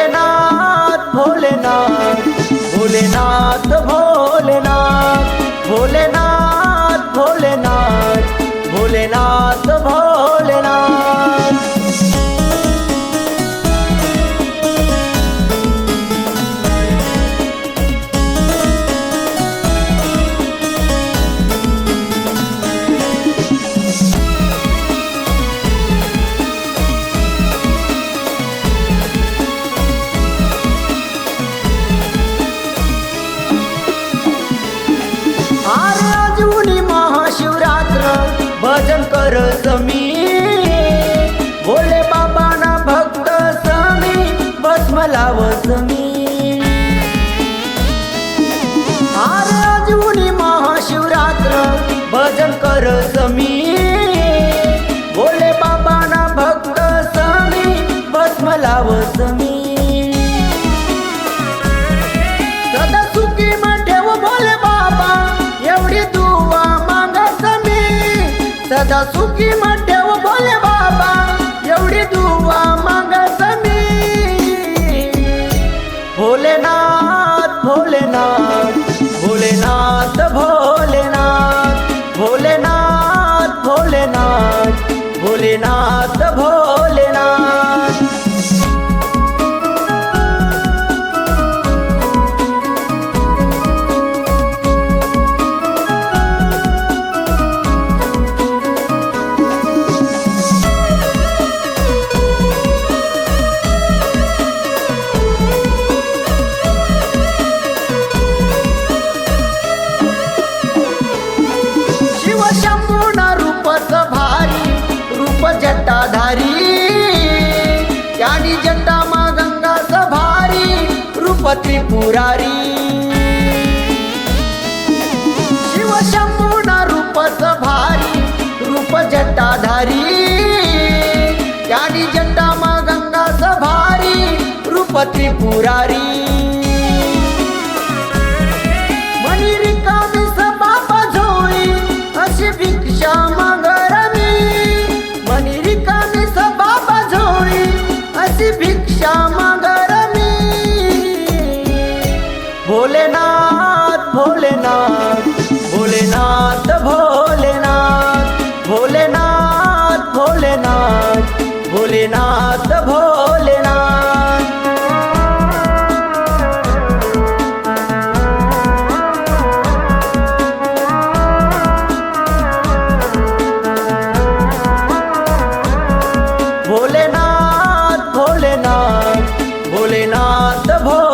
भोलेनाथ भोलेनाथ भोलेनाथ भोलेनाथ भोलेनाथ भोलेनाथ भोलेनाथ भोलेनाथ। अरे अजूनी महाशिवरात्र भजन कर समी भोले बाबाना भक्त समी भस्म लाव समी। अरे अजूनी महाशिवरात्र भजन कर समी भोले बाबाना भक्त समी भस्म लाव समी। सदा सुखी ठेव भोले बाबा एवढी दुआ मागत मी। सदा सुखी ठेव भोले बाबा एवढी दुआ मागत मी। भोलेनाथ भोलेनाथ भोलेनाथ भोलेनाथ भोलेनाथ भोलेनाथ भोलेनाथ भोलेनाथ। शिव शंभूना रूपच भारी रूप जटाधारी त्यानी जटामा गंगाच भारी रूप त्रिपुरारी। शिव शंभूना रूपच भारी रूप जटाधारी त्यानी जटामा गंगाच भारी रूप त्रिपुरारी। मनी रिकामी बाबा झोळी अशी भिक्षा मागर मी। मनी रिकामी बाबा झोळी अशी भिक्षा मागर मी। भोलेनाथ भोलेनाथ भोलेनाथ भोलेनाथ भोलेनाथ भोलेनाथ भोलेनाथ भोलेनाथ। भोलेनाथ भोलेनाथ भोलेनाथ भोलेनाथ।